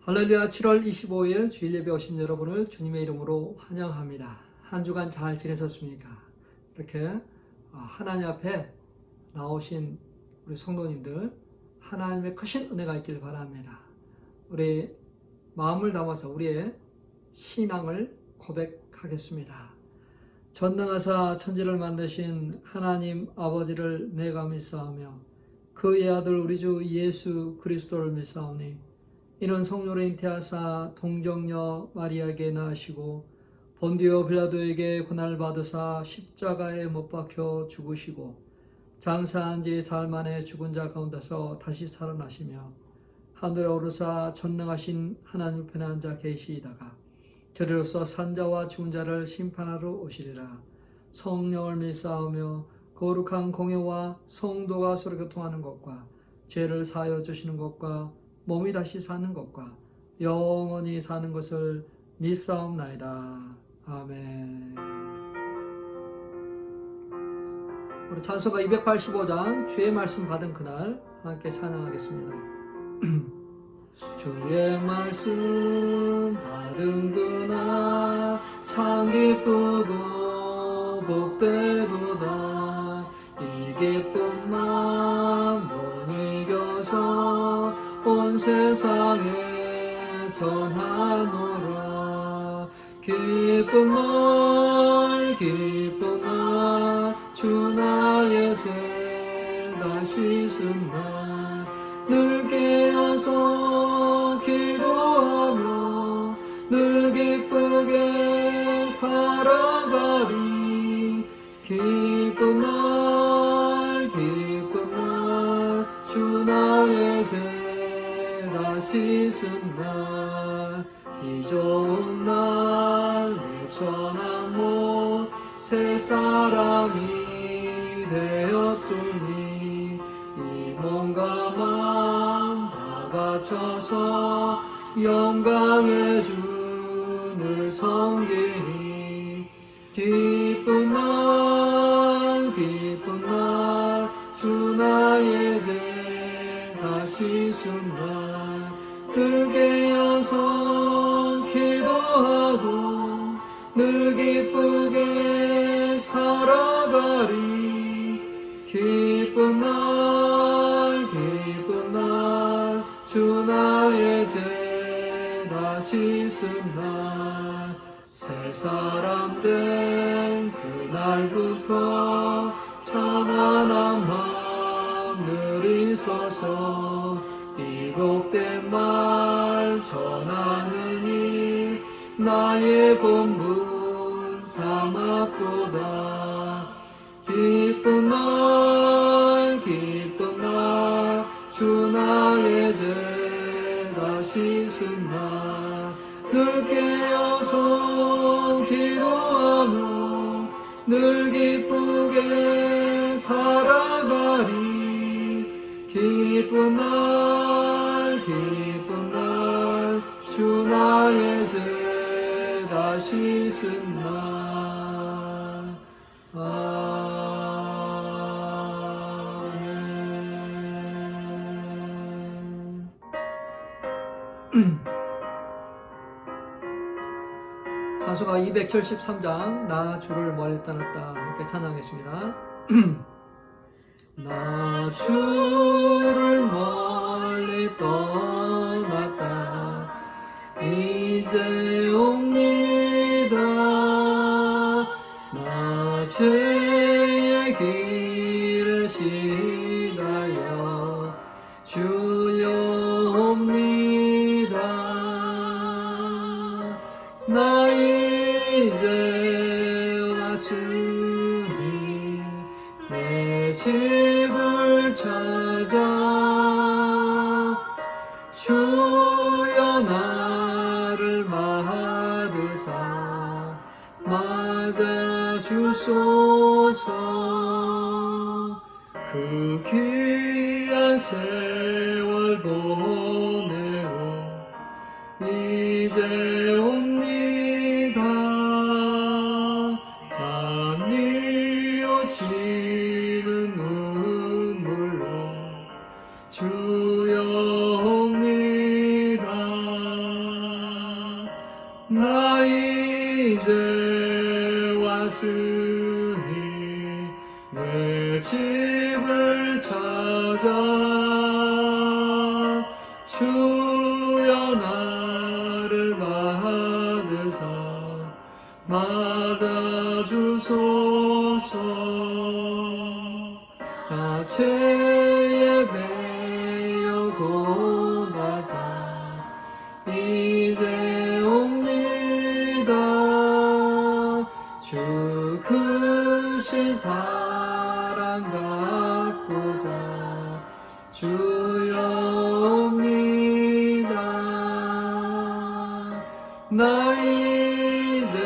할렐루야. 7월 25일 주일 예배 오신 여러분을 주님의 이름으로 환영합니다. 한 주간 잘 지내셨습니까? 이렇게 하나님 앞에 나오신 우리 성도님들, 하나님의 크신 은혜가 있길 바랍니다. 우리 마음을 담아서 우리의 신앙을 고백하겠습니다. 전능하사 천지를 만드신 하나님 아버지를 내가 믿사오며 그의 아들 우리 주 예수 그리스도를 믿사오니 이는 성령으로 잉태하사 동정녀 마리아에게 낳으시고 본디오 빌라도에게 고난을 받으사 십자가에 못 박혀 죽으시고 장사한 지 사흘 만에 죽은 자 가운데서 다시 살아나시며 하늘에 오르사 전능하신 하나님 편에 앉아 계시다가 저리로서 산자와 죽은 자를 심판하러 오시리라. 성령을 믿사오며 거룩한 공예와 성도가 서로 교통하는 것과 죄를 사하여 주시는 것과 몸이 다시 사는 것과 영원히 사는 것을 믿사옵나이다. 아멘. 우리 찬송가 285장 주의 말씀 받은 그날 함께 찬양하겠습니다. 주의 말씀 받은 그날 참 기쁘고 복되도다. 이 기쁨만 못 이겨서 온 세상에 전하노라. 기쁜 날 주 나의 죄 다 씻은 날 늘 깨어서 기도하며 늘 기쁘게 살아가리. 기쁜 날 주 나의 죄 씻은 날 이 좋은 날 내 전한 새 사람이 되었으니 이 몸과 마음 다 바쳐서 영광의 주를 섬기니. 기쁜 날 주 나의 죄 다 씻은 날 늘 깨어서 기도하고 늘 기쁘게 살아가리. 기쁜 날 주 나의 죄 다 씻은 날 새 사람 된 그날부터 찬란한 하늘이 서서 이 복된 말 전하느니 나의 본분 삼았도다. 기쁜 날 주 나의 죄 다 씻은 날 늘 깨어서 기도하며 늘 기쁘게 살아가리. 기쁜 날 주 나의 죄 다 씻은 날. 아멘. 찬송가 273장 나 주를 멀리 떠났다 함께 찬양하겠습니다. 나 주를 멀리 떠났다 이제 옵니다. 나 죄의 길에 시달려 주여 옵니다. 나 이제 왔으니 내 집을 찾아 주여 나를 받으사 맞아 주소서. 그 귀한 세월 보내고 이제 옵니다. 난 뉘어지는 눈물로 주여 옵니다. 왔으니 내 집을 찾아 주여 나를 받으사 맞아주소서. 나 죄에 매여 고달파 이제 옵니다. 주 크신 사랑 받고자 주여 옵니다. 나 이제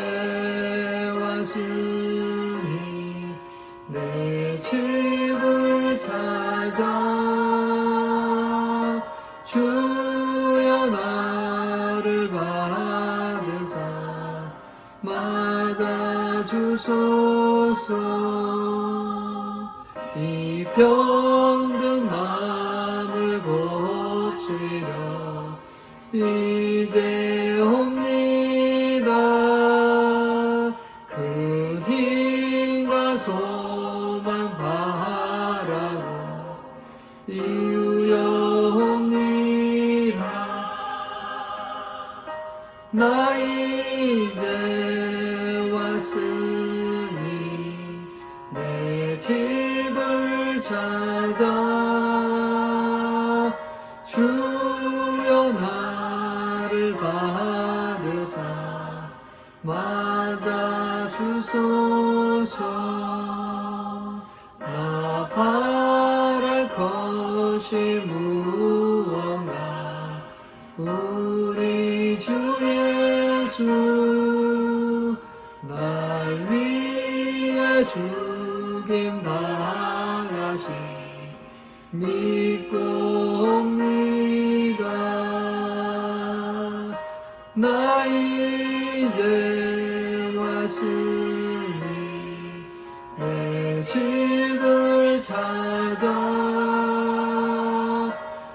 왔으니 내 집을 찾아 주여 나를 받으사 맞아주소서. 이 병든 마음을 고치려 이제 옵니다. 그 힘과 소망 바라고 이유여 옵니다. 나 이제 왔으니 내 집을 찾아 주여 나를 받으사 맞아주소서. 나 바랄 것이 무언가 우리 주 예수 날 위해 죽임 당하신 믿고 옵니다. 나 이제 왔으니 내 집을 찾아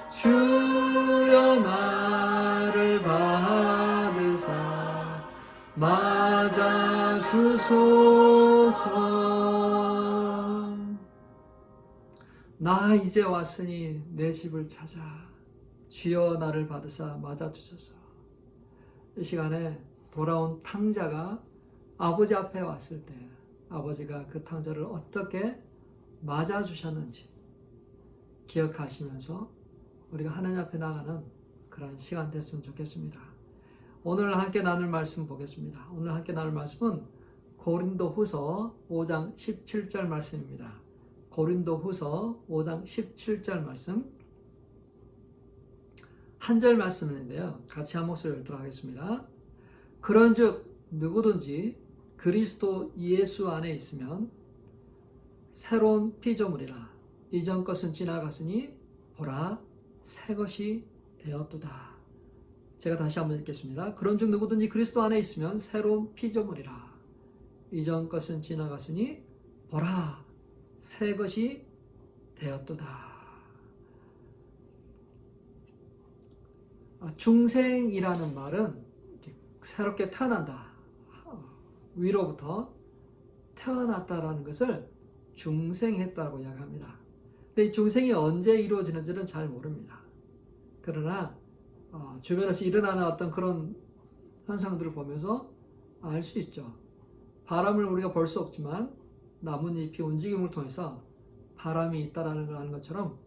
주여 나를 받으사 맞아주소서. 나 이제 왔으니 내 집을 찾아 주여 나를 받으사 맞아주소서. 이 시간에 돌아온 탕자가 아버지 앞에 왔을 때 아버지가 그 탕자를 어떻게 맞아주셨는지 기억하시면서 우리가 하나님 앞에 나가는 그런 시간 됐으면 좋겠습니다. 오늘 함께 나눌 말씀 보겠습니다. 오늘 함께 나눌 말씀은 고린도후서 5장 17절 말씀입니다. 고린도후서 5장 17절 말씀 한 절 말씀인데요. 같이 한 목소리를 읽도록 하겠습니다. 그런즉 누구든지 그리스도 예수 안에 있으면 새로운 피조물이라 이전 것은 지나갔으니 보라 새 것이 되었도다. 제가 다시 한번 읽겠습니다. 그런즉 누구든지 그리스도 안에 있으면 새로운 피조물이라 이전 것은 지나갔으니 보라 새 것이 되었도다. 중생이라는 말은 새롭게 태어난다, 위로부터 태어났다라는 것을 중생했다고 이야기합니다. 근데 이 중생이 언제 이루어지는지는 잘 모릅니다. 그러나 주변에서 일어나는 어떤 그런 현상들을 보면서 알 수 있죠. 바람을 우리가 볼 수 없지만 나뭇잎이 움직임을 통해서 바람이 있다라는 걸 아는 것처럼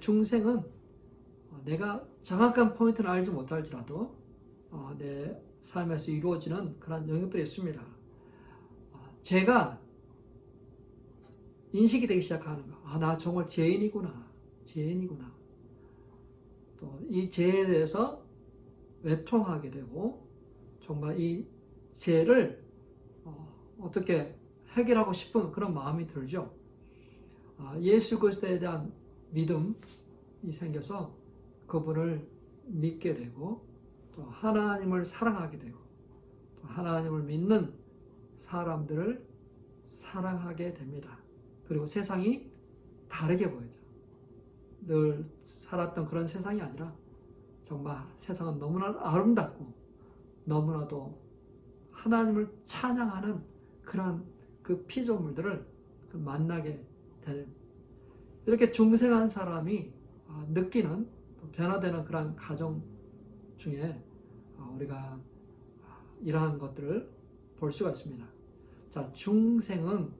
중생은 내가 정확한 포인트를 알지 못할지라도 내 삶에서 이루어지는 그런 영역들이 있습니다. 제가 인식이 되기 시작하는 거. 나 정말 죄인이구나. 또 이 죄에 대해서 외통하게 되고 정말 이 죄를 어떻게 해결하고 싶은 그런 마음이 들죠. 예수 그리스도에 대한 믿음이 생겨서 그분을 믿게 되고 또 하나님을 사랑하게 되고 또 하나님을 믿는 사람들을 사랑하게 됩니다. 그리고 세상이 다르게 보이죠. 늘 살았던 그런 세상이 아니라 정말 세상은 너무나 아름답고 너무나도 하나님을 찬양하는 그런 그 피조물들을 만나게 되는, 이렇게 중생한 사람이 느끼는 변화되는 그런 가정 중에 우리가 이러한 것들을 볼 수가 있습니다. 자, 중생은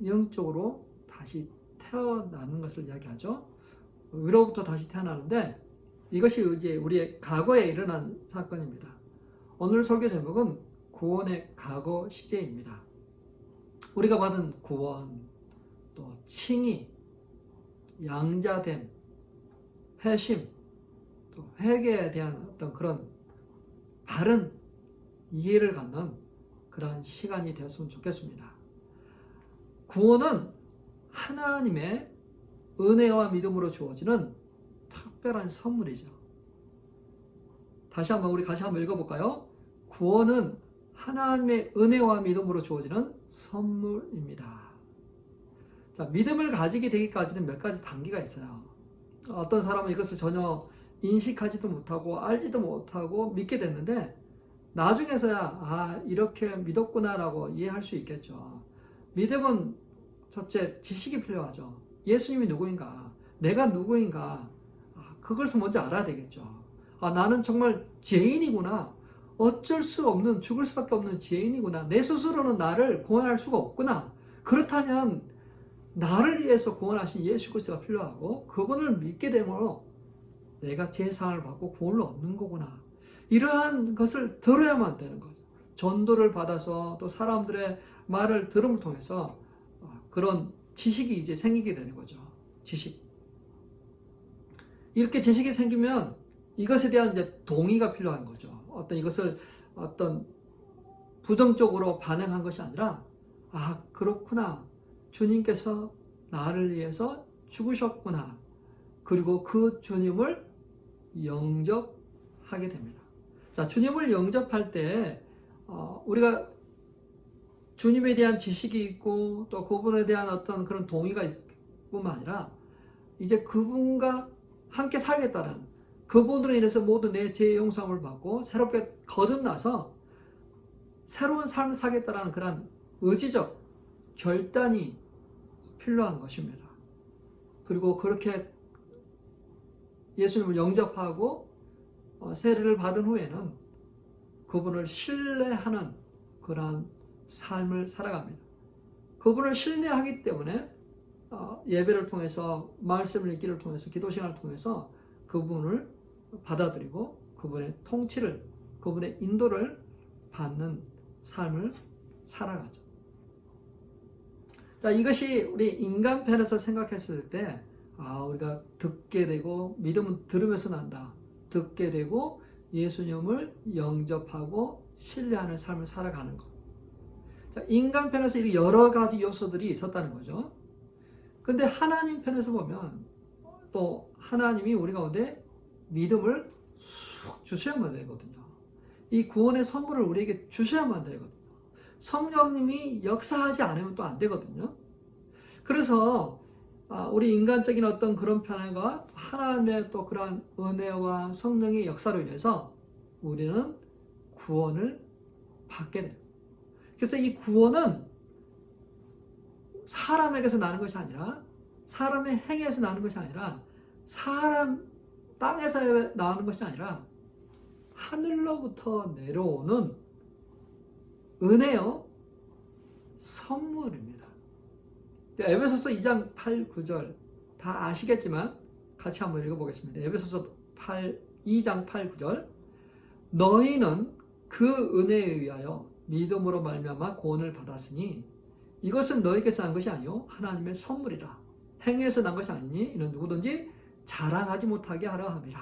영적으로 다시 태어나는 것을 이야기하죠. 위로부터 다시 태어나는데 이것이 이제 우리의 과거에 일어난 사건입니다. 오늘 설교 제목은 구원의 과거 시제입니다. 우리가 받은 구원, 또 칭의, 양자됨, 회심, 또 회개에 대한 어떤 그런 바른 이해를 갖는 그러한 시간이 되었으면 좋겠습니다. 구원은 하나님의 은혜와 믿음으로 주어지는 특별한 선물이죠. 우리 같이 한번 읽어볼까요? 구원은 하나님의 은혜와 믿음으로 주어지는 선물입니다. 자, 믿음을 가지게 되기까지는 몇 가지 단계가 있어요. 어떤 사람은 이것을 전혀 인식하지도 못하고 알지도 못하고 믿게 됐는데 나중에서야 이렇게 믿었구나라고 이해할 수 있겠죠. 믿음은 첫째 지식이 필요하죠. 예수님이 누구인가? 내가 누구인가? 그것을 먼저 알아야 되겠죠. 나는 정말 죄인이구나. 어쩔 수 없는, 죽을 수밖에 없는 죄인이구나. 내 스스로는 나를 구원할 수가 없구나. 그렇다면 나를 위해서 구원하신 예수 그리스도가 필요하고 그분을 믿게 되므로 내가 제사함을 받고 구원을 얻는 거구나. 이러한 것을 들어야만 되는 거죠. 전도를 받아서 또 사람들의 말을 들음을 통해서 그런 지식이 이제 생기게 되는 거죠. 지식. 이렇게 지식이 생기면 이것에 대한 이제 동의가 필요한 거죠. 이것을 부정적으로 반응한 것이 아니라 그렇구나. 주님께서 나를 위해서 죽으셨구나. 그리고 그 주님을 영접하게 됩니다. 자, 주님을 영접할 때 우리가 주님에 대한 지식이 있고 또 그분에 대한 어떤 그런 동의가 있을 뿐만 아니라 이제 그분과 함께 살겠다는, 그분으로 인해서 모두 내 죄의 용서함을 받고 새롭게 거듭나서 새로운 삶을 살겠다는 그런 의지적 결단이 필요한 것입니다. 그리고 그렇게 예수님을 영접하고 세례를 받은 후에는 그분을 신뢰하는 그러한 삶을 살아갑니다. 그분을 신뢰하기 때문에 예배를 통해서, 말씀을 읽기를 통해서, 기도 시간을 통해서 그분을 받아들이고 그분의 통치를, 그분의 인도를 받는 삶을 살아가죠. 자, 이것이 우리 인간편에서 생각했을 때 우리가 듣게 되고, 믿음은 들으면서 난다. 듣게 되고 예수님을 영접하고 신뢰하는 삶을 살아가는 것. 자, 인간편에서 여러 가지 요소들이 있었다는 거죠. 근데 하나님 편에서 보면 또 하나님이 우리 가운데 믿음을 쑥 주셔야만 되거든요. 이 구원의 선물을 우리에게 주셔야만 되거든요. 성령님이 역사하지 않으면 또 안 되거든요. 그래서 우리 인간적인 어떤 그런 편과 하나님의 또 그러한 은혜와 성령의 역사로 인해서 우리는 구원을 받게 돼요. 그래서 이 구원은 사람에게서 나는 것이 아니라, 사람의 행위에서 나는 것이 아니라, 땅에서 나오는 것이 아니라 하늘로부터 내려오는 은혜요 선물입니다. 에베소서 2장 8, 9절 다 아시겠지만 같이 한번 읽어보겠습니다. 에베소서 2장 8, 9절 너희는 그 은혜에 의하여 믿음으로 말미암아 구원을 받았으니 이것은 너희께서 난 것이 아니요 하나님의 선물이라. 행위에서 난 것이 아니니 이는 누구든지 자랑하지 못하게 하려 함이라.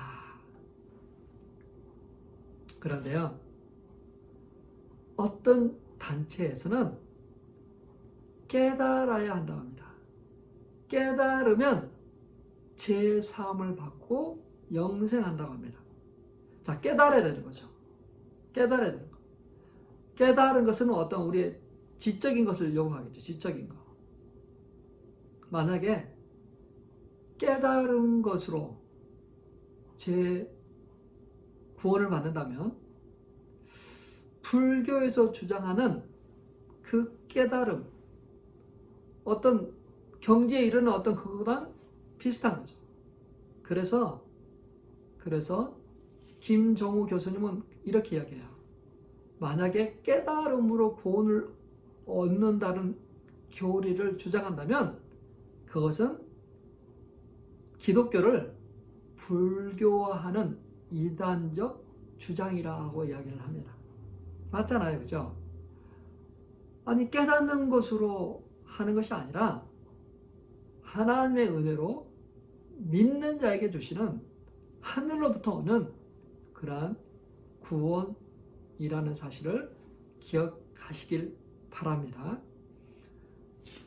그런데요, 어떤 단체에서는 깨달아야 한다고 합니다. 깨달으면 제3을 받고 영생한다고 합니다. 자, 깨달아야 되는 거죠. 깨달아야 되는 거. 깨달은 것은 어떤 우리의 지적인 것을 요구하겠죠. 지적인 거. 만약에 깨달은 것으로 제 구원을 받는다면 불교에서 주장하는 그 깨달음, 어떤 경제에 이르는 어떤 그거랑 비슷한 거죠. 그래서 김정우 교수님은 이렇게 이야기해요. 만약에 깨달음으로 구원을 얻는다는 교리를 주장한다면 그것은 기독교를 불교화하는 이단적 주장이라고 이야기를 합니다. 맞잖아요, 그죠? 아니, 깨닫는 것으로 하는 것이 아니라 하나님의 은혜로 믿는 자에게 주시는 하늘로부터 오는 그러한 구원이라는 사실을 기억하시길 바랍니다.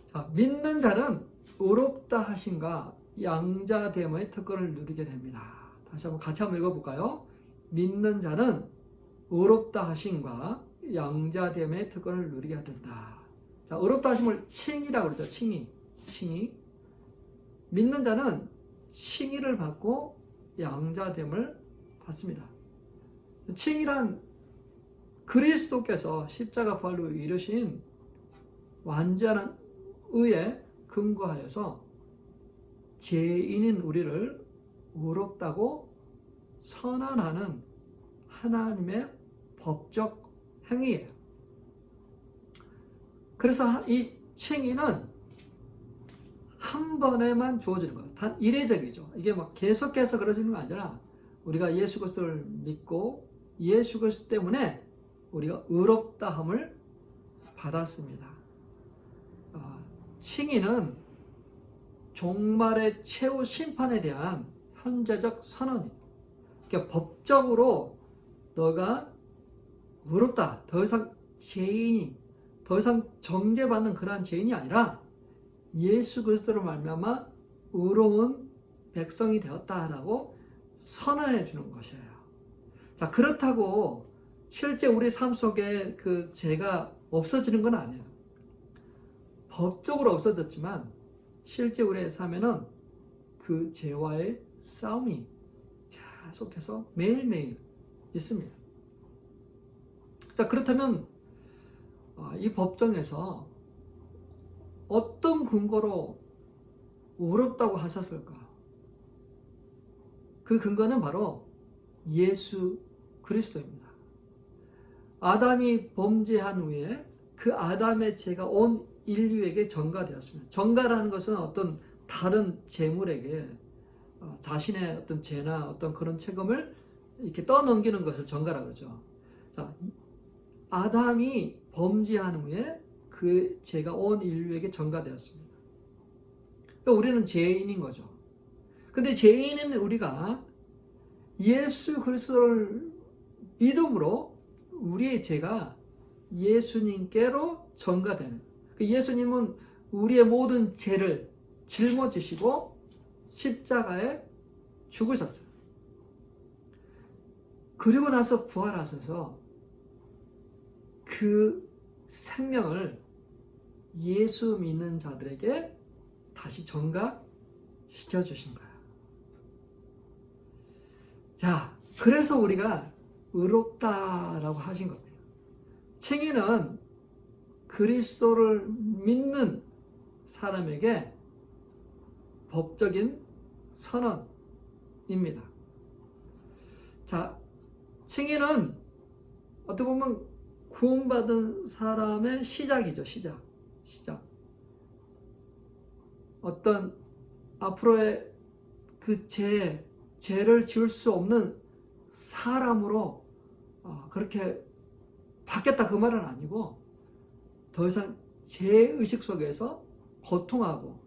자, 믿는 자는 의롭다 하심과 양자됨의 특권을 누리게 됩니다. 다시 한번 같이 한번 읽어볼까요? 믿는 자는 의롭다 하심과 양자됨의 특권을 누리게 된다. 자, 의롭다 하심을 칭의라고 그러죠. 칭의. 믿는 자는 칭의를 받고 양자됨을 받습니다. 칭의란 그리스도께서 십자가 부활로 이루신 완전한 의에 근거하여서 죄인인 우리를 의롭다고 선언하는 하나님의 법적 행위예요. 그래서 이 칭의는 한 번에만 주어지는 거예요. 단 이례적이죠. 이게 막 계속해서 그러지는 게 아니라 우리가 예수 그리스도를 믿고 예수 그리스도 때문에 우리가 의롭다함을 받았습니다. 칭의는 종말의 최후 심판에 대한 현재적 선언이에요. 그러니까 법적으로 너가 의롭다, 더 이상 정죄받는 그러한 죄인이 아니라 예수 그리스도로 말미암아 의로운 백성이 되었다라고 선언해 주는 것이에요. 자, 그렇다고 실제 우리 삶 속에 그 죄가 없어지는 건 아니에요. 법적으로 없어졌지만 실제 우리의 삶에는 그 죄와의 싸움이 계속해서 매일매일 있습니다. 자, 그렇다면 이 법정에서 어떤 근거로 의롭다고 하셨을까? 그 근거는 바로 예수 그리스도입니다. 아담이 범죄한 후에 그 아담의 죄가 온 인류에게 전가되었습니다. 전가라는 것은 어떤 다른 재물에게 자신의 어떤 죄나 어떤 그런 책임을 이렇게 떠넘기는 것을 전가라고 그러죠. 자, 아담이 범죄한 후에 그 죄가 온 인류에게 전가되었습니다. 그러니까 우리는 죄인인 거죠. 근데 죄인은 우리가 예수 그리스도를 믿음으로 우리의 죄가 예수님께로 전가되는, 예수님은 우리의 모든 죄를 짊어지시고 십자가에 죽으셨어요. 그리고 나서 부활하셔서 그 생명을 예수 믿는 자들에게 다시 전가시켜 주신 거예요. 자, 그래서 우리가 의롭다라고 하신 겁니다. 칭의는 그리스도를 믿는 사람에게 법적인 선언입니다. 자, 칭의는 어떻게 보면 구원받은 사람의 시작이죠. 시작. 어떤 앞으로의 그 죄를 지을 수 없는 사람으로 그렇게 바뀌었다 그 말은 아니고, 더 이상 죄의식 속에서 고통하고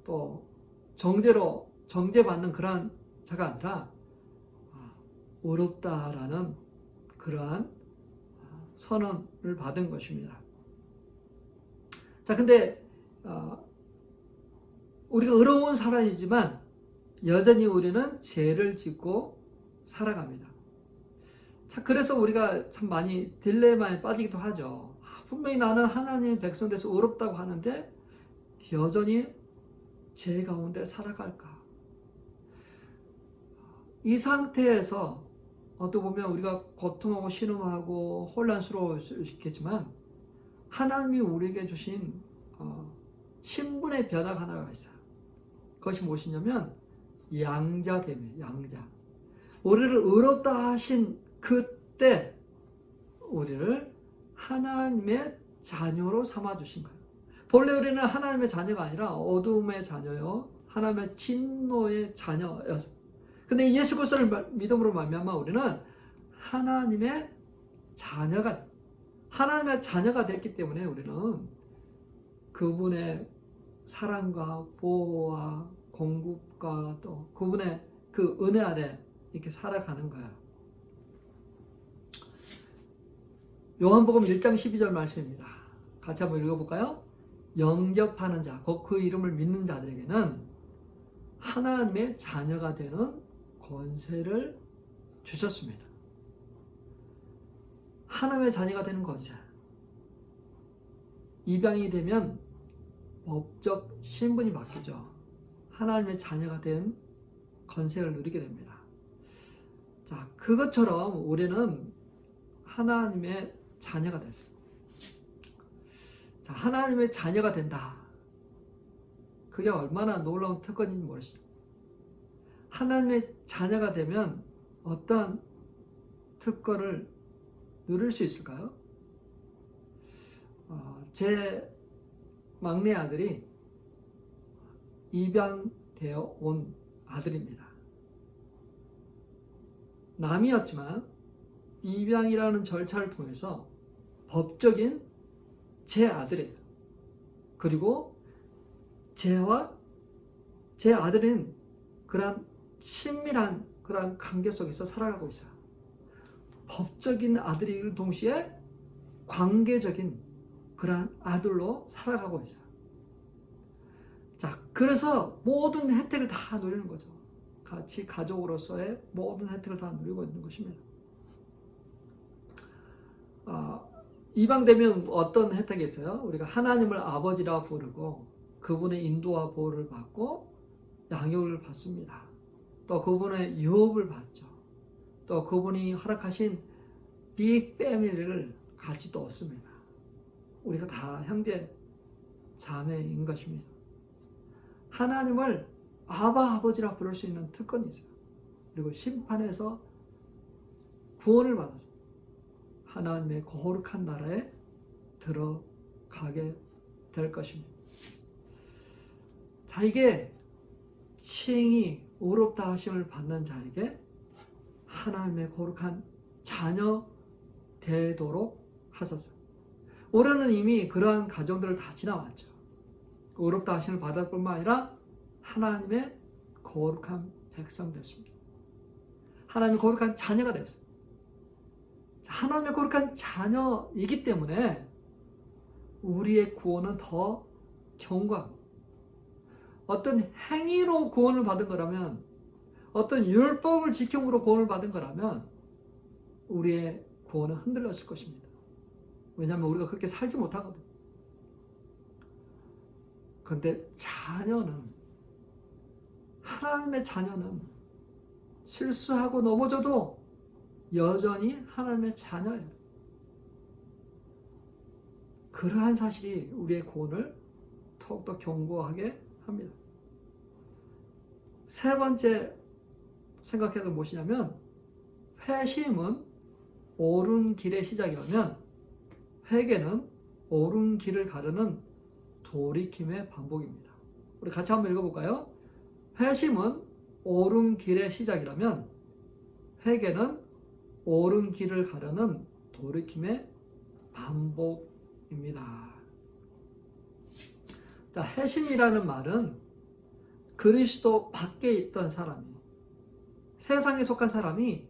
또 정죄로 정죄받는 그러한 자가 아니라 의롭다라는 그러한 선언을 받은 것입니다. 자, 근데 우리가 의로운 사람이지만 여전히 우리는 죄를 짓고 살아갑니다. 자, 그래서 우리가 참 많이 딜레마에 빠지기도 하죠. 분명히 나는 하나님의 백성 돼서 의롭다고 하는데 여전히 죄 가운데 살아갈까? 이 상태에서 어떻게 보면 우리가 고통하고 신음하고 혼란스러울 수 있겠지만 하나님이 우리에게 주신 신분의 변화가 하나가 있어요. 그것이 무엇이냐면 양자됨이에요. 양자. 우리를 의롭다 하신 그때 우리를 하나님의 자녀로 삼아주신 거예요. 본래 우리는 하나님의 자녀가 아니라 어둠의 자녀요, 하나님의 진노의 자녀였어요. 근데 예수 그리스도를 믿음으로 말미암아 우리는 하나님의 자녀가 됐기 때문에 우리는 그분의 사랑과 보호와 공급과 또 그분의 그 은혜 아래 이렇게 살아가는 거예요. 요한복음 1장 12절 말씀입니다. 같이 한번 읽어볼까요? 영접하는 자, 곧 그 이름을 믿는 자들에게는 하나님의 자녀가 되는 권세를 주셨습니다. 하나님의 자녀가 되는 권세. 입양이 되면 법적 신분이 바뀌죠. 하나님의 자녀가 된 권세를 누리게 됩니다. 자, 그것처럼 우리는 하나님의 자녀가 됐어요. 자, 하나님의 자녀가 된다. 그게 얼마나 놀라운 특권인지 모르시죠? 하나님의 자녀가 되면 어떤 특권을 누릴 수 있을까요? 제 막내 아들이 입양되어 온 아들입니다. 남이었지만 입양이라는 절차를 통해서 법적인 제 아들이에요. 그리고 제와 제 아들은 그러한 친밀한 그러한 관계 속에서 살아가고 있어요. 법적인 아들이길 동시에 관계적인 그러한 아들로 살아가고 있어요. 자, 그래서 모든 혜택을 다 누리는 거죠. 같이 가족으로서의 모든 혜택을 다 누리고 있는 것입니다. 입양되면 어떤 혜택이 있어요? 우리가 하나님을 아버지라 부르고 그분의 인도와 보호를 받고 양육을 받습니다. 또 그분의 유업을 받죠. 또 그분이 허락하신 빅 패밀리를 같이 또 얻습니다. 우리가 다 형제 자매인 것입니다. 하나님을 아버지라 부를 수 있는 특권이 있어요. 그리고 심판에서 구원을 받아서 하나님의 거룩한 나라에 들어가게 될 것입니다. 자, 이게 칭이 의롭다 하심을 받는 자에게 하나님의 거룩한 자녀 되도록 하소서. 우리는 이미 그러한 과정들을 다 지나왔죠. 의롭다 하심을 받을 뿐만 아니라 하나님의 거룩한 백성 됐습니다. 하나님의 거룩한 자녀가 됐어요. 하나님의 거룩한 자녀이기 때문에 우리의 구원은 더 견고합니다. 어떤 행위로 구원을 받은 거라면, 어떤 율법을 지킴으로 구원을 받은 거라면 우리의 구원은 흔들렸을 것입니다. 왜냐하면 우리가 그렇게 살지 못하거든요. 그런데 하나님의 자녀는 실수하고 넘어져도 여전히 하나님의 자녀예요. 그러한 사실이 우리의 구원을 더욱더 견고하게 합니다. 세 번째 생각해야 될 무엇이냐면, 회심은 옳은 길의 시작이라면 회개는 옳은 길을 가르는 돌이킴의 반복입니다. 우리 같이 한번 읽어볼까요? 회심은 옳은 길의 시작이라면 회개는 옳은 길을 가려는 돌이킴의 반복입니다. 자, 회심이라는 말은 그리스도 밖에 있던 사람이, 세상에 속한 사람이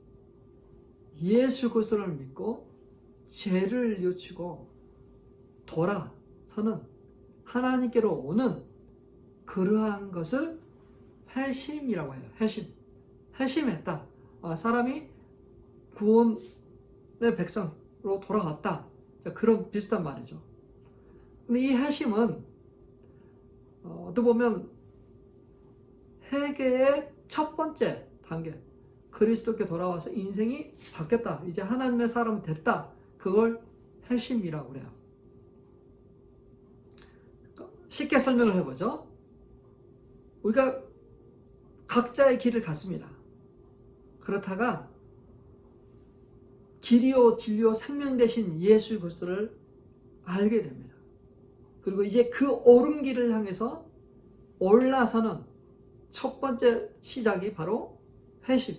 예수 그리스도를 믿고 죄를 뉘우치고 돌아서는 하나님께로 오는 그러한 것을 회심이라고 해요. 회심했다. 사람이 구원의 백성으로 돌아갔다. 그런 비슷한 말이죠. 근데 이 회심은 어떻게 보면 회개의 첫 번째 단계, 그리스도께 돌아와서 인생이 바뀌었다, 이제 하나님의 사람이 됐다, 그걸 회심이라고 그래요. 쉽게 설명을 해보죠. 우리가 각자의 길을 갔습니다. 그렇다가 길이요 진리요 생명 되신 예수 그리스도를 알게 됩니다. 그리고 이제 그 옳은 길을 향해서 올라서는 첫 번째 시작이 바로 회심.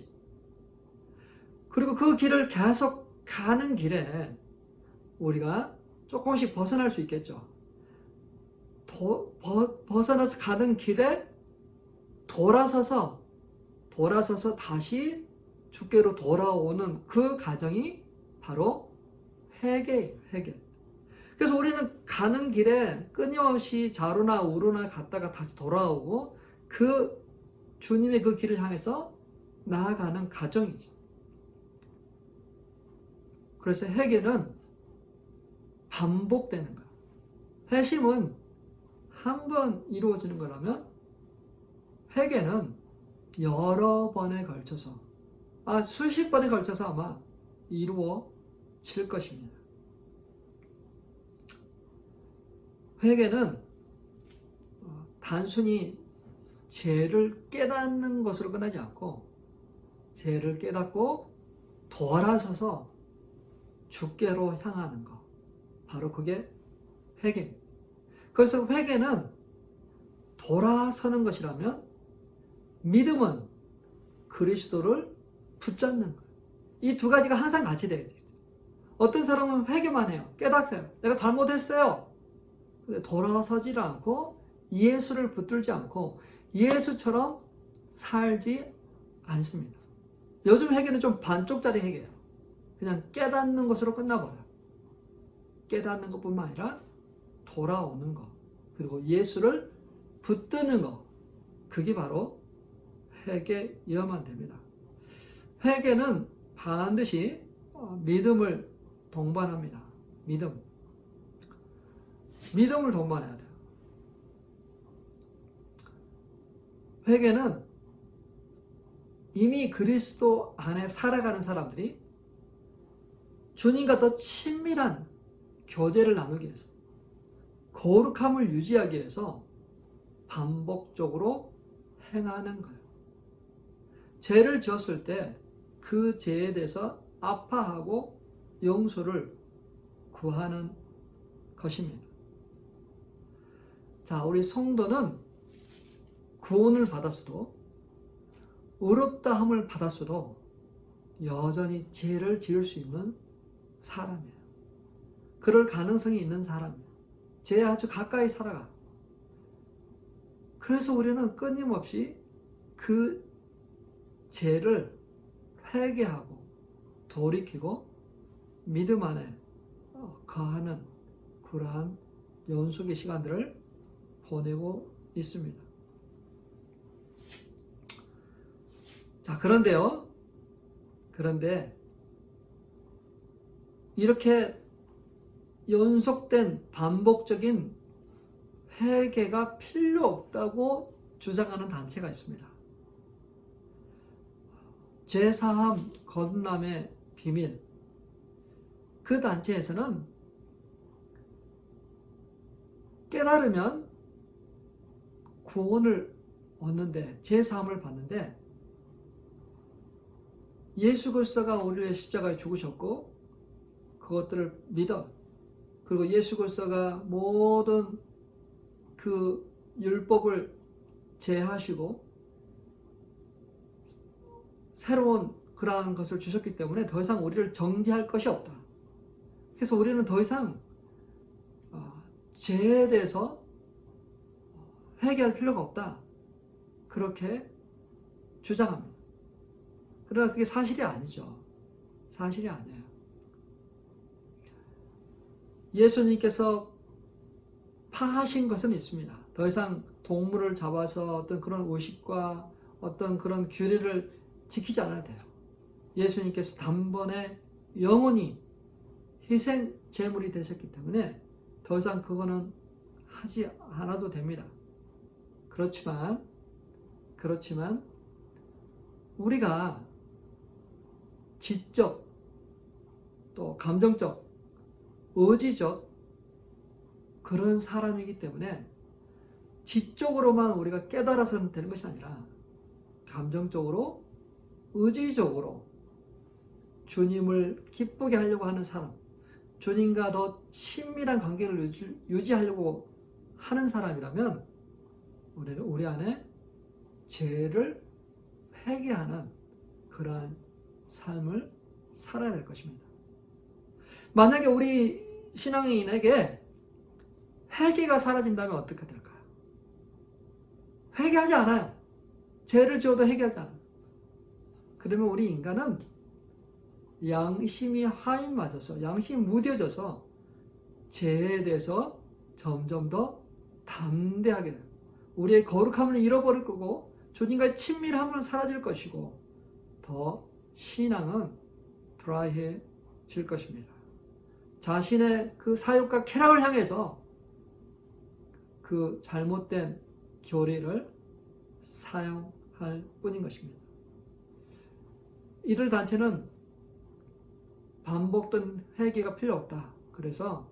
그리고 그 길을 계속 가는 길에 우리가 조금씩 벗어날 수 있겠죠. 벗어나서 가는 길에 돌아서서 다시 주께로 돌아오는 그 과정이 바로 회개예요. 회개. 그래서 우리는 가는 길에 끊임없이 좌로나 우로나 갔다가 다시 돌아오고 그 주님의 그 길을 향해서 나아가는 과정이죠. 그래서 회개는 반복되는 거예요. 회심은 한 번 이루어지는 거라면 회개는 여러 번에 걸쳐서 수십 번에 걸쳐서 아마 이루어질 것입니다. 회개는 단순히 죄를 깨닫는 것으로 끝나지 않고 죄를 깨닫고 돌아서서 주께로 향하는 것, 바로 그게 회개입니다. 그래서 회개는 돌아서는 것이라면 믿음은 그리스도를 붙잡는 거예요. 이 두 가지가 항상 같이 돼야 돼요. 어떤 사람은 회개만 해요. 깨닫어요. 내가 잘못했어요. 근데 돌아서지를 않고 예수를 붙들지 않고 예수처럼 살지 않습니다. 요즘 회개는 좀 반쪽짜리 회개예요. 그냥 깨닫는 것으로 끝나버려요. 깨닫는 것뿐만 아니라 돌아오는 것, 그리고 예수를 붙드는 것, 그게 바로 회개여야만 됩니다. 회개는 반드시 믿음을 동반합니다. 믿음을 동반해야 돼요. 회개는 이미 그리스도 안에 살아가는 사람들이 주님과 더 친밀한 교제를 나누기 위해서, 거룩함을 유지하기 위해서 반복적으로 행하는 거예요. 죄를 지었을 때 그 죄에 대해서 아파하고 용서를 구하는 것입니다. 자, 우리 성도는 구원을 받았어도, 의롭다함을 받았어도 여전히 죄를 지을 수 있는 사람이에요. 그럴 가능성이 있는 사람이에요. 죄에 아주 가까이 살아가. 그래서 우리는 끊임없이 그 죄를 회개하고 돌이키고 믿음 안에 거하는 그러한 연속의 시간들을 보내고 있습니다. 자, 그런데 이렇게 연속된 반복적인 회개가 필요 없다고 주장하는 단체가 있습니다. 죄사함 거듭남의 비밀, 그 단체에서는 깨달으면 구원을 얻는데, 죄사함을 받는데, 예수 그리스도가 우리의 십자가에 죽으셨고 그것들을 믿어, 그리고 예수 그리스도가 모든 그 율법을 제하시고 새로운 그러한 것을 주셨기 때문에 더 이상 우리를 정죄할 것이 없다. 그래서 우리는 더 이상 죄에 대해서 회개할 필요가 없다. 그렇게 주장합니다. 그러나 그게 사실이 아니죠. 사실이 아니에요. 예수님께서 파하신 것은 있습니다. 더 이상 동물을 잡아서 어떤 그런 의식과 어떤 그런 규례를 지키지 않아도 돼요. 예수님께서 단번에 영원히 희생 제물이 되셨기 때문에 더 이상 그거는 하지 않아도 됩니다. 그렇지만 우리가 지적, 또 감정적, 의지적 그런 사람이기 때문에 지적으로만 우리가 깨달아서 되는 것이 아니라 감정적으로, 의지적으로 주님을 기쁘게 하려고 하는 사람, 주님과 더 친밀한 관계를 유지하려고 하는 사람이라면 우리는 우리 안에 죄를 회개하는 그러한 삶을 살아야 될 것입니다. 만약에 우리 신앙인에게 회개가 사라진다면 어떻게 될까요? 회개하지 않아요. 죄를 지어도 회개하지 않아요. 그러면 우리 인간은 양심이 하인 맞아서, 양심이 무뎌져서 죄에 대해서 점점 더 담대하게 돼요. 우리의 거룩함을 잃어버릴 거고 주님과의 친밀함은 사라질 것이고 더 신앙은 드라이해질 것입니다. 자신의 그 사욕과 쾌락을 향해서 그 잘못된 교리를 사용할 뿐인 것입니다. 이들 단체는 반복된 회개가 필요 없다. 그래서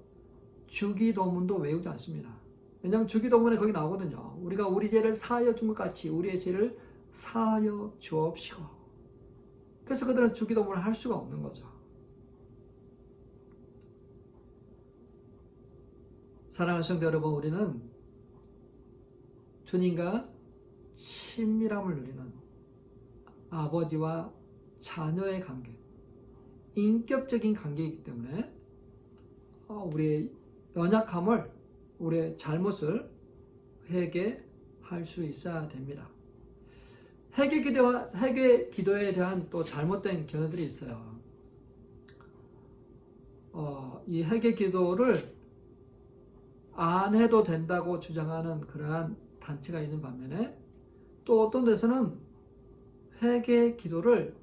주기도문도 외우지 않습니다. 왜냐하면 주기도문에 거기 나오거든요. 우리가 우리 죄를 사하여 준 것 같이 우리의 죄를 사하여 주옵시고. 그래서 그들은 주기도문을 할 수가 없는 거죠. 사랑하는 성도 여러분, 우리는 주님과 친밀함을 누리는 아버지와 자녀의 관계, 인격적인 관계이기 때문에 우리의 연약함을, 우리의 잘못을 회개할 수 있어야 됩니다. 회개 기도에 대한 또 잘못된 견해들이 있어요. 이 회개 기도를 안 해도 된다고 주장하는 그러한 단체가 있는 반면에 또 어떤 데서는 회개 기도를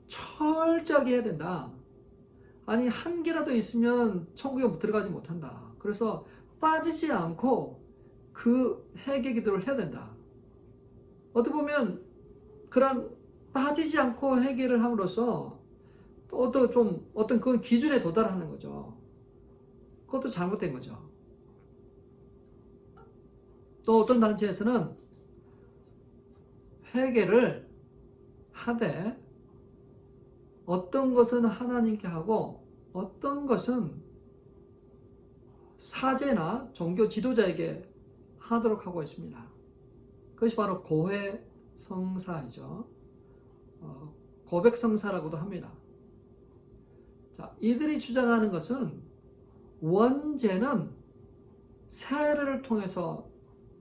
철저하게 해야 된다. 아니 한 개라도 있으면 천국에 들어가지 못한다. 그래서 빠지지 않고 그 회개 기도를 해야 된다. 어떻게 보면 그런 빠지지 않고 회개를 함으로써 또 어떤 그 기준에 도달하는 거죠. 그것도 잘못된 거죠. 또 어떤 단체에서는 회개를 하되 어떤 것은 하나님께 하고 어떤 것은 사제나 종교 지도자에게 하도록 하고 있습니다. 그것이 바로 고해성사이죠. 고백성사라고도 합니다. 자, 이들이 주장하는 것은 원죄는 세례를 통해서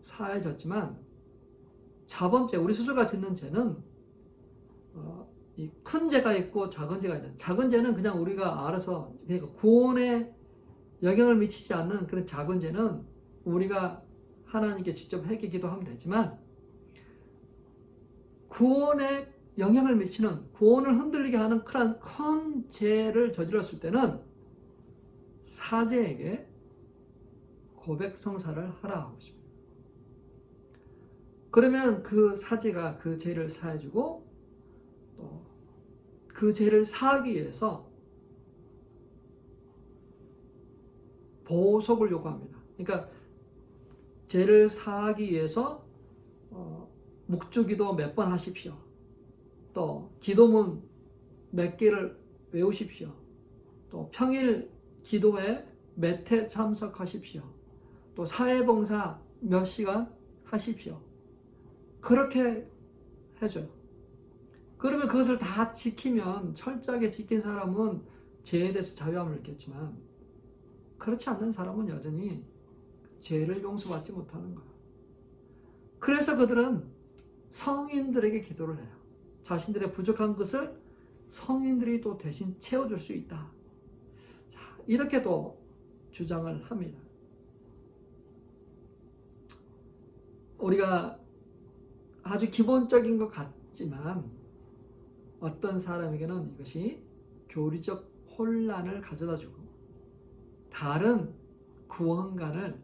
사해졌지만 자범죄, 우리 스스로가 짓는 죄는 이 큰 죄가 있고 작은 죄가 있는, 작은 죄는 그냥 우리가 알아서, 그러니까 구원에 영향을 미치지 않는 그런 작은 죄는 우리가 하나님께 직접 회개 기도하면 되지만 구원에 영향을 미치는, 구원을 흔들리게 하는 큰 죄를 저질렀을 때는 사제에게 고백성사를 하라 하고 있습니다. 그러면 그 사제가 그 죄를 사해주고 또 그 죄를 사하기 위해서 보석을 요구합니다. 그러니까 죄를 사하기 위해서 묵주기도 몇 번 하십시오. 또 기도문 몇 개를 외우십시오. 또 평일 기도에 몇 회 참석하십시오. 또 사회봉사 몇 시간 하십시오. 그렇게 해줘요. 그러면 그것을 다 지키면, 철저하게 지킨 사람은 죄에 대해서 자유함을 느꼈지만 그렇지 않는 사람은 여전히 죄를 용서받지 못하는 거예요. 그래서 그들은 성인들에게 기도를 해요. 자신들의 부족한 것을 성인들이 또 대신 채워줄 수 있다. 자, 이렇게도 주장을 합니다. 우리가 아주 기본적인 것 같지만 어떤 사람에게는 이것이 교리적 혼란을 가져다주고 다른 구원관을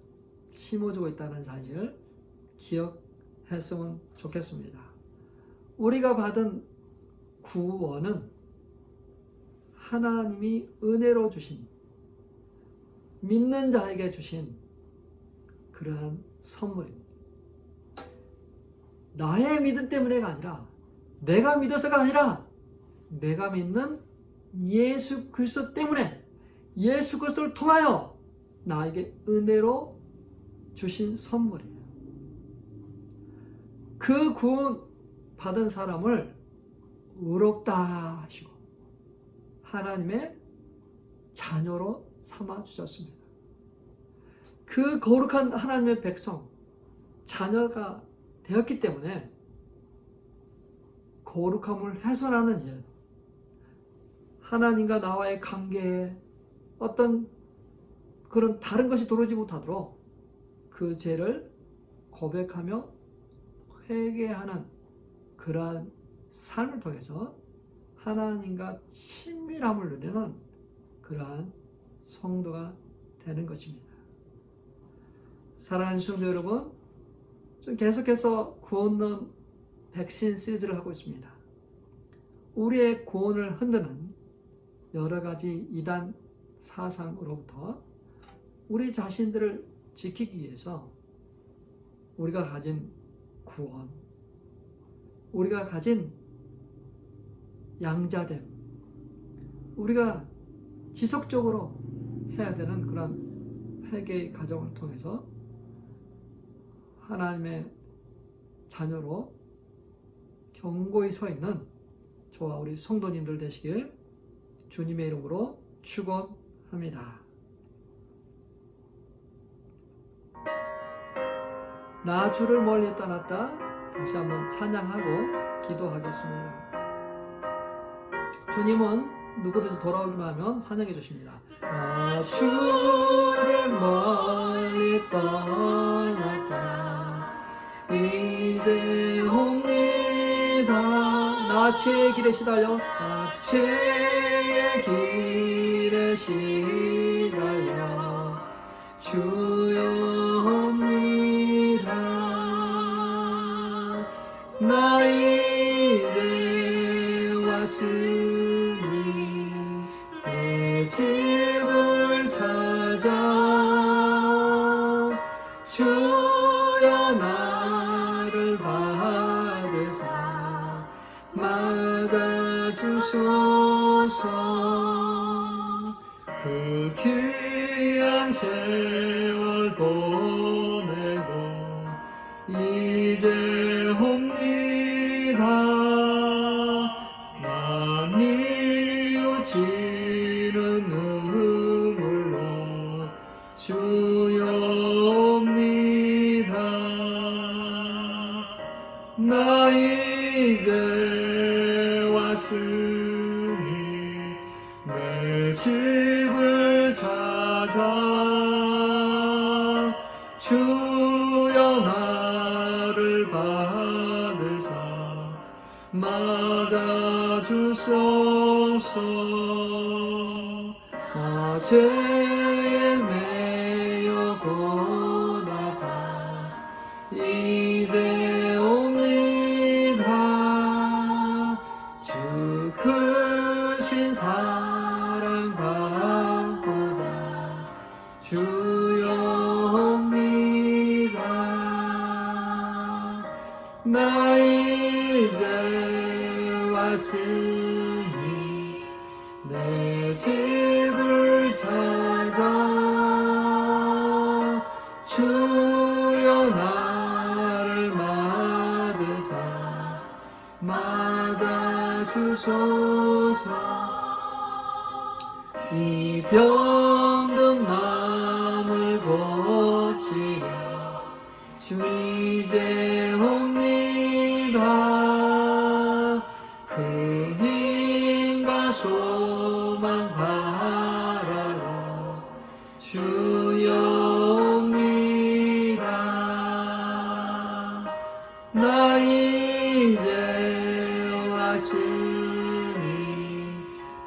심어주고 있다는 사실을 기억했으면 좋겠습니다. 우리가 받은 구원은 하나님이 은혜로 주신, 믿는 자에게 주신 그러한 선물입니다. 나의 믿음 때문에가 아니라, 내가 믿어서가 아니라, 내가 믿는 예수 그리스도 때문에, 예수 그리스도를 통하여 나에게 은혜로 주신 선물이에요. 그 구원 받은 사람을 의롭다 하시고 하나님의 자녀로 삼아 주셨습니다. 그 거룩한 하나님의 백성, 자녀가 되었기 때문에 거룩함을 훼손하는 일, 하나님과 나와의 관계에 어떤 그런 다른 것이 들어오지 못하도록 그 죄를 고백하며 회개하는 그러한 삶을 통해서 하나님과 친밀함을 누리는 그러한 성도가 되는 것입니다. 사랑하는 성도 여러분, 좀 계속해서 구원론 백신 시리즈를 하고 있습니다. 우리의 구원을 흔드는 여러 가지 이단 사상으로부터 우리 자신들을 지키기 위해서 우리가 가진 구원, 우리가 가진 양자됨, 우리가 지속적으로 해야 되는 그런 회개의 과정을 통해서 하나님의 자녀로 견고히 서 있는 저와 우리 성도님들 되시길 주님의 이름으로 축원합니다. 나 주를 멀리 떠났다. 다시 한번 찬양하고 기도하겠습니다. 주님은 누구든지 돌아오기만 하면 환영해 주십니다. 나 주를 멀리 떠났다. 이제 옵니다. 나 죄의 길에 시달려, 나 죄의 길에 시달려 주여 옵니다. 나 이제 왔으니 내 집을 찾아 주여 나를 받으사 맞아주소서. 그 귀한 세월 보내고 이제 옵니다. 난 이어지는 눈물로 주여 옵니다. 나 이제 왔으니 내 집을 찾아 주여 나를 받으사 맞아주소서. 나 죄에 매여 고나가 이제 옵니다. 주 크신 사랑 받고자 주여 옵니다. 나 이제 왔으니 내 집을 찾아 주여 나를 맞으사 맞아주소서. 이 병든 마음을 고치려 주 이제 옵니다. 그 힘과 소망 바라고 주여 옵니다. 나 이제 왔으니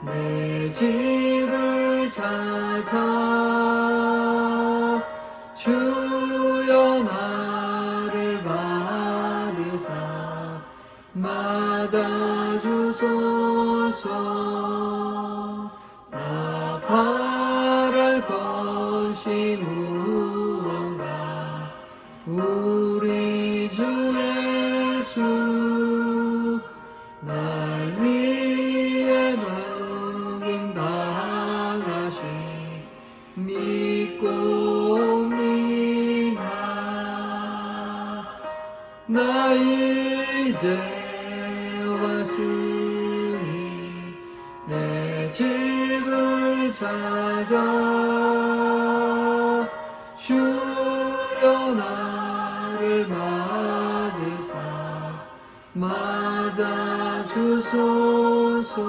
내 집을 찾아 주여 나를 받으사 맞아주소서. 나 바랄 것이 무언가 우리 주 이제 왔으니 내 집을 찾아 주여 나를 맞아 주소서.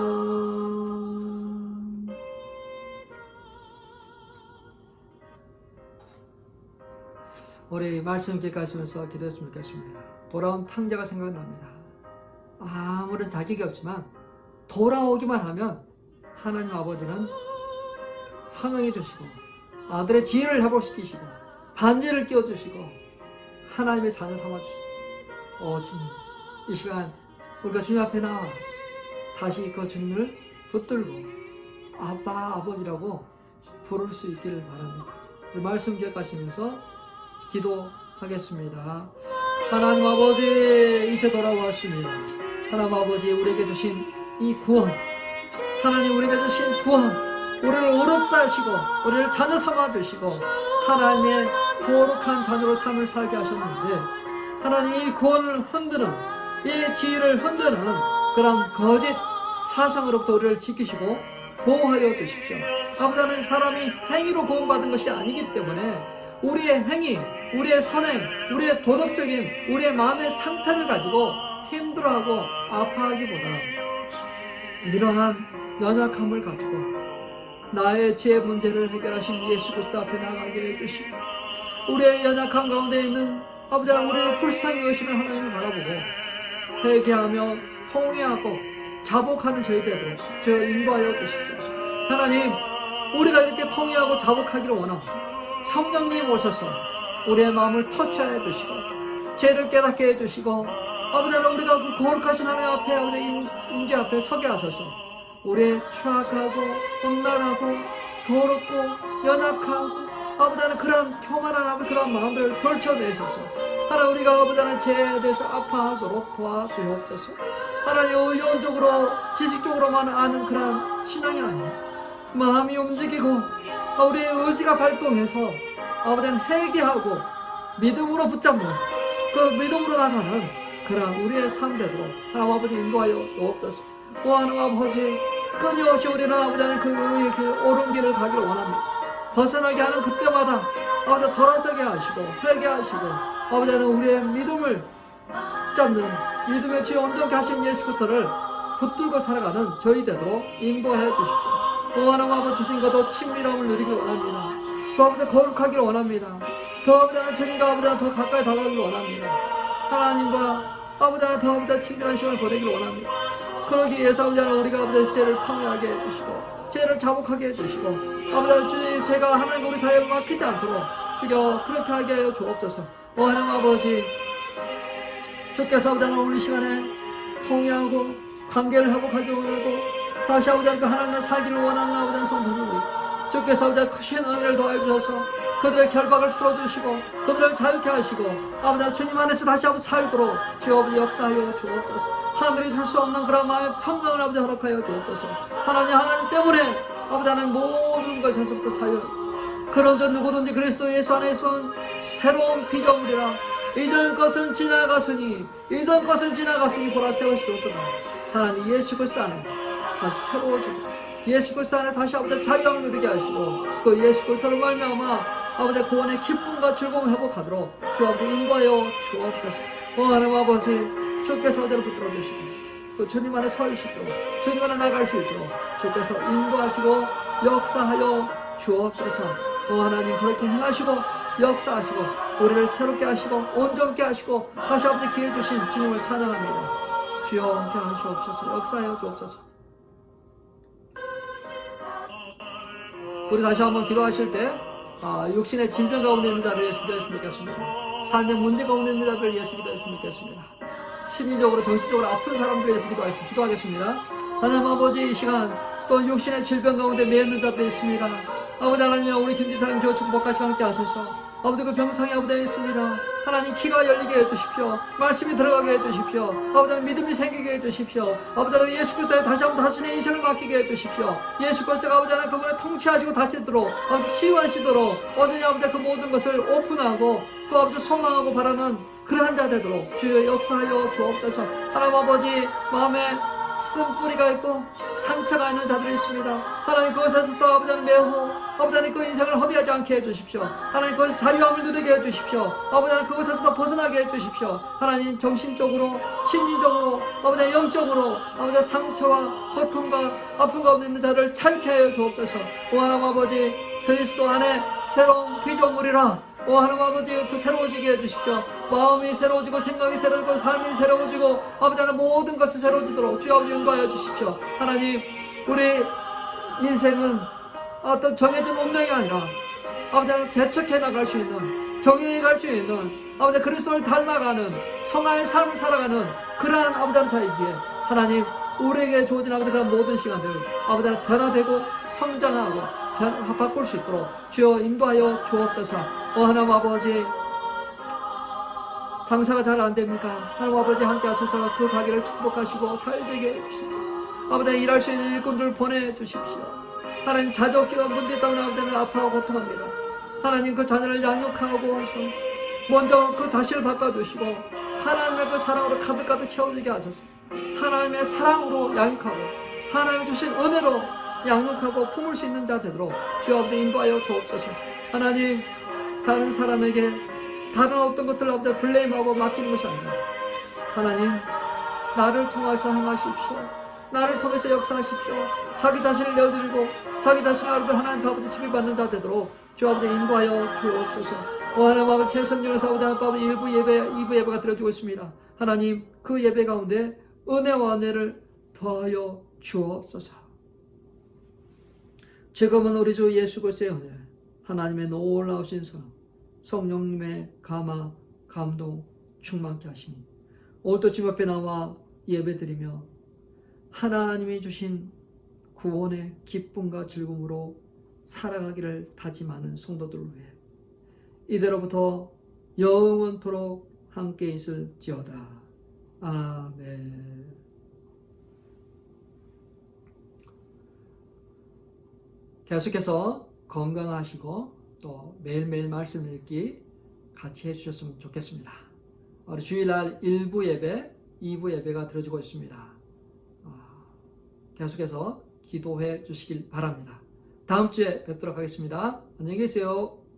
우리 말씀 기억하시면서 기도했으면 좋겠습니다. 돌아온 탕자가 생각납니다. 아무런 자격이 없지만 돌아오기만 하면 하나님 아버지는 환영해 주시고 아들의 지혜를 회복시키시고 반지를 끼워주시고 하나님의 자녀 삼아주시고 주님, 이 시간 우리가 주님 앞에 나와 다시 그 주님을 붙들고 아빠 아버지라고 부를 수 있기를 바랍니다. 우리 말씀 기억하시면서 기도하겠습니다. 하나님 아버지, 이제 돌아왔습니다. 하나님 아버지, 우리에게 주신 이 구원, 하나님 우리에게 주신 구원, 우리를 어렵다 하시고 우리를 자녀 삼아 주시고 하나님의 거룩한 자녀로 삶을 살게 하셨는데, 하나님 이 구원을 흔드는, 이 지혜를 흔드는 그런 거짓 사상으로부터 우리를 지키시고 보호하여 주십시오. 아버지는 사람이 행위로 구원받은 것이 아니기 때문에 우리의 행위, 우리의 선행, 우리의 도덕적인 우리의 마음의 상태를 가지고 힘들어하고 아파하기보다 이러한 연약함을 가지고 나의 죄 문제를 해결하신 예수 그리스도 앞에 나가게 해주시고 우리의 연약함 가운데 있는 아버지 하나님, 우리를 불쌍히 여기시는 하나님을 바라보고 회개하며 통회하고 자복하는 저희 되도록 주여 인도하여 주십시오. 하나님, 우리가 이렇게 통회하고 자복하기를 원합니다. 성령님 오셔서 우리의 마음을 터치하여 주시고 죄를 깨닫게 해주시고 아버지 하나님, 우리가 그 거룩하신 하나님 앞에 아버지 임재 앞에 서게 하셔서 우리의 추악하고 혼란하고 더럽고 연약하고 아버지 하나님 그런 교만한 아버지 그런 마음들을 덜쳐내셔서 하나님, 우리가 아버지 하나님 죄에 대해서 아파하도록 도와주옵소서. 하나님, 의존적으로 지식적으로만 아는 그런 신앙이 아니라 마음이 움직이고 우리의 의지가 발동해서 아버지 하나님 회개하고 믿음으로 붙잡는 그 믿음으로 나가는 그런 우리의 삶 되도록 하나님 아버지 인도하여 주옵소서. 하나님 아버지, 끊임없이 우리는 아버지 하나님 그 옳은 길을 가기를 원합니다. 벗어나게 하는 그때마다 아버지 돌아서게 하시고 회개하시고 아버지 하나님 우리의 믿음을 붙잡는 믿음의 주에 온전케 하신 예수 그리스도를 붙들고 살아가는 저희 되도록 인도해 주십시오. 하나님 아버지, 주님과 더 친밀함을 누리기를 원합니다. 더 아버지 거룩하기를 원합니다. 더 아버지 하나님 주님과 아버지 하나님 더 가까이 다가가기를 원합니다. 하나님과 아버지 하나님 더 아버지 친밀한 시간을 보내기를 원합니다. 그러기 위해서 아버지 하나님 우리가 아버지 죄를 판명하게 해주시고 죄를 자복하게 해주시고 아버지 주님 제가 하나님과 우리 사이에 막히지 않도록 주여 그렇게 하게 하여 주옵소서. 하나님 아버지, 주께서 아버지 하나님 우리 시간에 통회하고 관계를 회복하기 원하고 다시 아버지 하나님 하나님과 살기를 원하는 아버지 하나님 성도들, 주께서 아버지 크신 은혜를 더해 주셔서 그들의 결박을 풀어주시고 그들을 자유케 하시고 아버지 하나님 주님 안에서 다시 한번 살도록 주여 아버지 역사하여 주옵소서. 하늘이 줄 수 없는 그런 마음의 평강을 아버지 허락하여 주옵소서. 하나님 때문에 아버지 하나님 모든 것에서부터 자유, 그런 전 누구든지 그리스도 예수 안에서 새로운 피조물이라. 이전 것은 지나갔으니 보라 새 것이 되었구나. 하나님 예수 그리스도 안에 다시 새로워지고 예수 그리스도 안에 다시 아버지 자유함을 누리게 하시고 그 예수 그리스도를 말미암아 아버지 구원의 기쁨과 즐거움을 회복하도록 주 아버지 인도하여 주옵소서. 하나님 아버지, 주께서 어디로 붙들어 주시고 그 주님 안에 설 수 있도록 주님 안에 나갈 수 있도록 주께서 인도하시고 역사하여 주옵소서. 하나님 그렇게 행하시고 역사하시고 우리를 새롭게 하시고 온전케 하시고 다시 아버지 기회 주신 주님을 찬양합니다. 주여 함께 하시옵소서. 역사하여 주옵소서. 우리 다시 한번 기도하실 때 육신의 질병 가운데 있는 자를 위해서 기도했으면 좋겠습니다. 삶의 문제 가운데 있는 자들을 위해서 기도했으면 좋겠습니다. 심리적으로 정신적으로 아픈 사람들을 위해서 기도하겠습니다. 하나님 아버지, 이 시간 또 육신의 질병 가운데 매이는 자들이 있습니다. 아버지 하나님, 우리 김지사님 저 축복하시고 함께 하소서. 아버지 그 병상에 아버지 있습니다. 하나님 귀가 열리게 해주십시오. 말씀이 들어가게 해주십시오. 아버지 하나님 믿음이 생기게 해주십시오. 아버지 하나님 예수 그리스도에 다시 한번 자신의 인생을 맡기게 해주십시오. 예수 그리스도가 아버지 하나님 그분을 통치하시고 다스리도록 아버지 치유하시도록 어느냐 아버지 그 모든 것을 오픈하고 또 아버지 소망하고 바라는 그러한 자 되도록 주여 역사하여 주옵소서. 하나님 아버지 마음에 쓴뿌리가 있고 상처가 있는 자들이 있습니다. 하나님 그것에서 또 아버지 하나님 매우 아버지 하나님 그 인생을 허비하지 않게 해주십시오. 하나님 그것에서 자유함을 누리게 해주십시오. 아버지 하나님 그것에서 벗어나게 해주십시오. 하나님 정신적으로 심리적으로 아버지 하나님 영적으로 아버지 상처와 고통과 아픔 가운데 있는 자를 찾게 하여 주옵소서. 오 하나님 아버지 그리스도 안에 새로운 피조물이라 오 하나님 아버지 그 새로워지게 해주십시오. 마음이 새로워지고 생각이 새로워지고 삶이 새로워지고 아버지 하나님 모든 것이 새로워지도록 주여 아버지 인도하여 주십시오. 하나님 우리 인생은 어떤 정해진 운명이 아니라 아버지 하나님 개척해 나갈 수 있는 경영해 갈 수 있는 아버지 그리스도를 닮아가는 성화의 삶을 살아가는 그러한 아버지 하나님 사이기에 하나님 우리에게 주어진 아버지 그런 모든 시간들 아버지 하나님 변화되고 성장하고 바꿀 수 있도록 주여 인도하여 주옵소서. 하나님 아버지 장사가 잘 안됩니까? 하나님 아버지 함께 하셔서 그 가게를 축복하시고 잘 되게 해주십시오. 아버지 일할 수 있는 일꾼들을 보내주십시오. 하나님 자족기가 문제 때문에 아버지는 아파하고 고통합니다. 하나님 그 자녀를 양육하고 먼저 그 자신을 바꿔주시고 하나님의 그 사랑으로 가득가득 채워주게 하소서. 하나님의 사랑으로 양육하고 하나님 주신 은혜로 양육하고 품을 수 있는 자 되도록 주여 아버지 인도하여 주옵소서. 하나님 다른 사람에게 다른 어떤 것들을 아버지 블레임하고 맡기는 것이 아니라 하나님 나를 통해서 행하십시오. 나를 통해서 역사하십시오. 자기 자신을 내어드리고 자기 자신을 아버지 하나님 아버지 지배받는 자 되도록 주 아버지 인도하여 주옵소서. 하나님 아버지 최선진에서 아버지 아버지 1부 예배 2부 예배가 드려지고 있습니다. 하나님 그 예배 가운데 은혜와 은혜를 더하여 주옵소서. 지금은 우리 주 예수 그리스도의 은혜 하나님의 놀라우신 사랑 성령님의 감화 감동 충만케 하시니 오늘도 주님 앞에 나와 예배드리며 하나님이 주신 구원의 기쁨과 즐거움으로 살아가기를 다짐하는 성도들을 위해 이대로부터 영원토록 함께 있을지어다. 아멘. 계속해서 건강하시고 또 매일매일 말씀 읽기 같이 해주셨으면 좋겠습니다. 우리 주일날 1부 예배, 2부 예배가 드려지고 있습니다. 계속해서 기도해 주시길 바랍니다. 다음 주에 뵙도록 하겠습니다. 안녕히 계세요.